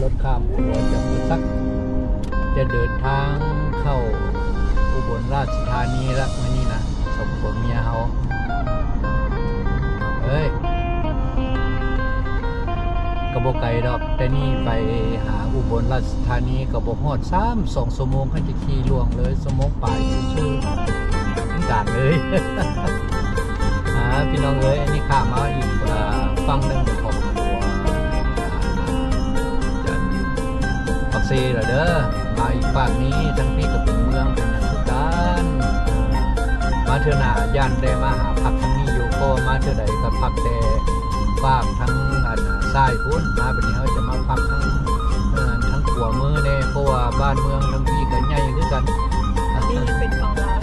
รถข้ามอุบลจากสักจะเดินทางเข้าอุบลราชธานีแล้วมื่อนี้นะสมผัวเมียเขาเฮ้ยกระบอกไก่ดอกแต่นี่ไปหาอุบลราชธานีกระบอกฮอด2 ชั่วโมงเขาจะขี่ล่วงเลยชั่วโมงป่ายชื่อๆด่านเลย พี่น้องเอ้ยอันนี้ข้ามาอีกฟังหนึ่งของตัวจะปักเซ่เหรอเด้อมาอีกฝั่งนี้ทั้งพี่กับเป็นเมืองเป็นอย่างทุกด้านมาเถอะหน้ายันได้มาหาพักทั้งนี้อยู่ก็มาเถอะใดก็พักแต่ฝากทั้งทรายพุ่นมาแบบนี้เขาจะมาพักทั้งขัวมือเนี่ยเพราะว่าบ้านเมืองทั้งพี่กันใหญ่ขึ้นกันนี่เป็นฝั่งลาว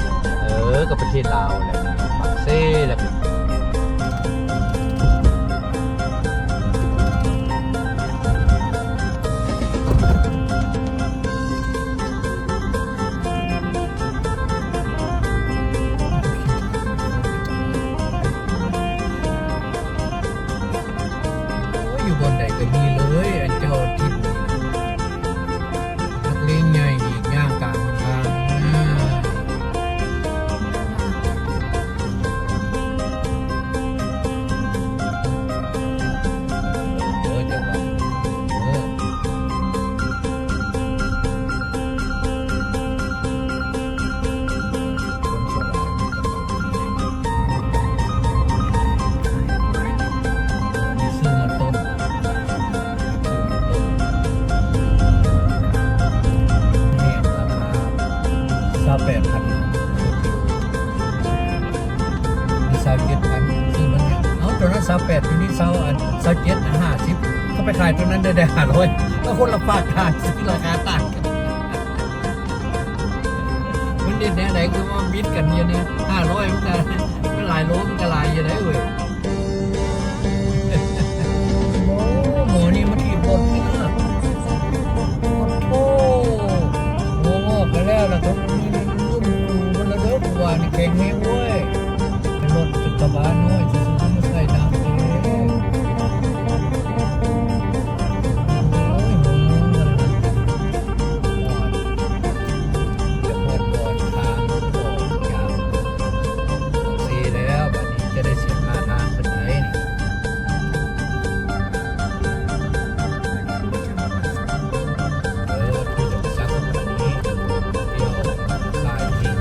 ก็ประเทศลาวแหละปักเซ่แหละอยู่บนใดก็มีเลยอันเจ้าทิศนักเลงใหญ่อีกย่างกลางทาง8,000มี27,000คือมันเนี่ยตัวนั้น28ตัวนี้27 50เขาไปขายตัวนั้นได้500แล้วคนละฝากขายซื้อราคาต่างกันมันเด็ดแนวไหนคือว่ามิดกันอย่างนี้500มันหลายโลมันก็หลายอย่างไรเว้ยโอ้หมอนี่มันถีบบทนี่นะโอ้โหงอกกันแล้วล่ะครับว่านี่เก่งแฮงเว้ยเป็นรถกระบะน้อยซื้อมาใส่น้ำเองโอ้ยมึงอะไรนะจะเปิดบอลทางออกยาวซีแล้วบัดนี้จะได้เสียค่าทางเป็นไงที่จะซักแบบนี้เดี๋ยวสายที่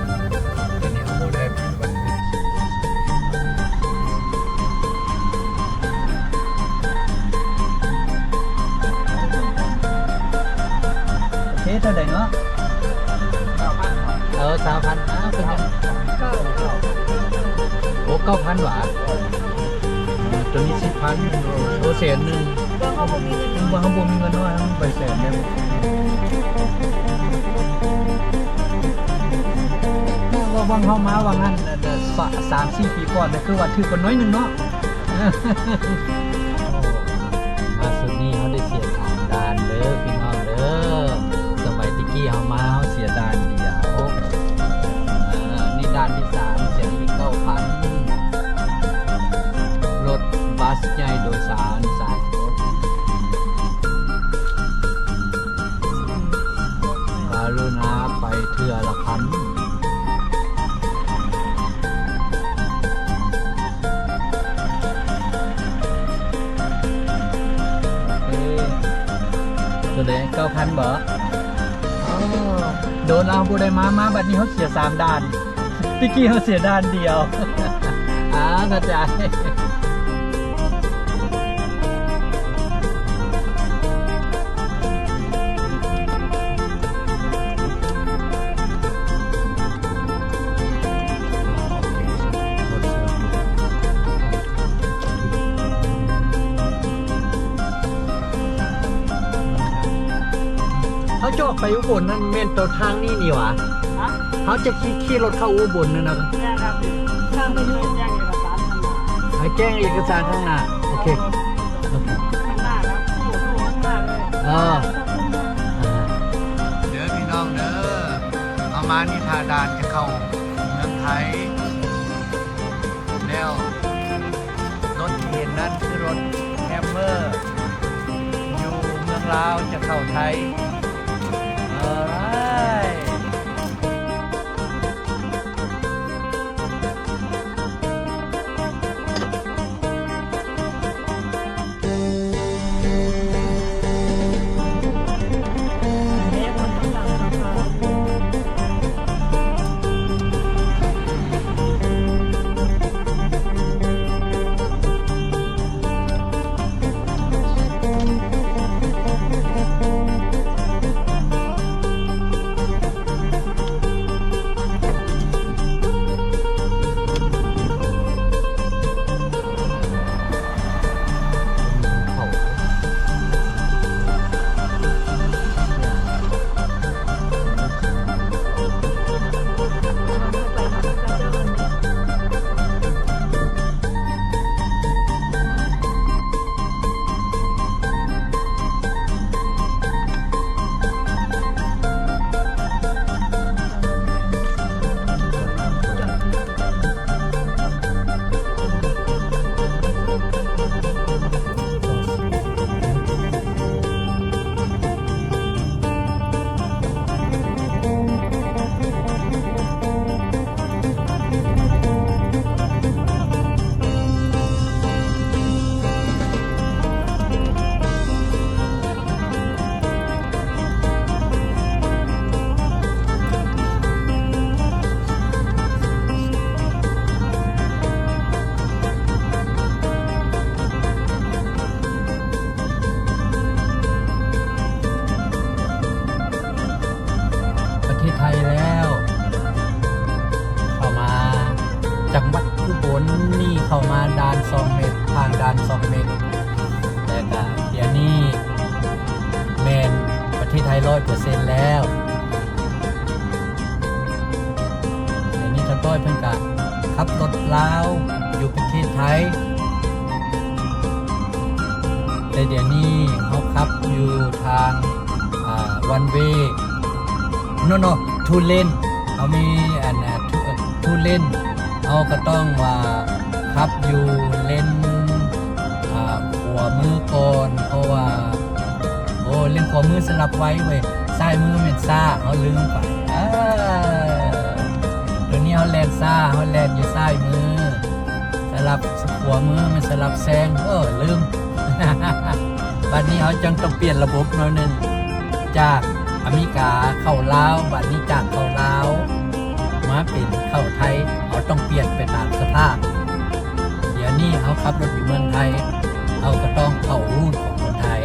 เท่าไหร่เนาะ3,000เป็นยังโอ้9,000 บาทตัวนี้10,000โอ้100,000ว่าเขาบ่มีเงินน้อยไป100,000ได้ว่าวังเข้ามาวังนั้น3-4 ปีก่อนคือว่าถือกันน้อยนึงเนาะมาสุดนี้เขาได้เสีย3 ด่านเด้อพี่น้องเด้อสมัยตะกี้เขามาเขาเสียด่านเดียวนี่ด่านที่3เสียอีก9,000รถบัสใหญ่โดยสารสายรถกรุณาไปเทื่อละ1,000ตัวเด็ก9,000บ่โดนเอาผู้ใดมาบัดนี้เขาเสีย3 ด่านตะกี้เขาเสียด่านเดียวเข้าใจเขาจะออกไปอุบลนั่นเมนตัวทางนี่นี่หวะเขาจะขี่รถเข้าอุบลนั่นนะเนี่ยครับทางไปเลยแจ้งเอกสารข้างหน้าให้แจ้งเอกสารข้างหน้าโอเคข้างหน้าครับข้างหน้าเลยเด้อพี่น้องเด้อเอามานี่ทาดานจะเข้าเมืองไทยแล้วรถที่เห็นนั้นคือรถแฮมเมอร์อยู่เมือง ลาวจะเข้าไทย alright เอ๊ะมันข้างหลังนะคะ เขาประเทศไทยแล้ว เข้ามาจังหวัดอุบลนี่เข้ามาด่าน2 เมตรผ่านด่าน2 เมตรแต่ก็เดี๋ยวนี้แมนประเทศไทย 100% แล้วเดี๋ยวนี้ท่านต้อยเพิ่นก็ขับรถลาวอยู่ประเทศไทย แต่เดี๋ยวนี้เขาขับอยู่ทางone way no two lane เขามีอันtwo lane เขาก็ต้องว่าขับอยู่เลนขวามือก่อนเพราะว่าเลนขวามือสลับไว้เว้ยซ้ายมือเป็นซ่าเขาลืมไปเดี๋ยวนี้เขาแลนซ่าเขาแลนอยู่ซ้ายมือสลับขวามือมันสลับแซงลืม บัดนี้เขาจังต้องเปลี่ยนระบบหน่อยนึงจากอเมริกาเข้าลาวบัดนี้จากเข้าลาวมาเป็นเข้าไทยเขาต้องเปลี่ยนไปตามสภาพเดี๋ยวนี้เขาขับรถอยู่เมืองไทยเขาก็ต้องเข้ารูทของคนไทย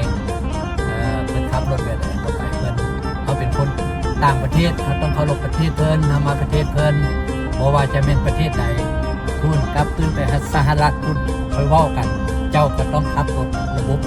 เพิ่นขับรถแบบไหนก็ไปเพิ่นเขาเป็นคนต่างประเทศเขาต้องเคารพประเทศเพิ่นทำมาประเทศเพิ่นบ่ว่าจะเป็นประเทศใดคุณกลับขึ้นไปสหรัฐคุณค่อยเว้ากัน เจ้าก็ต้องขับรถระบบ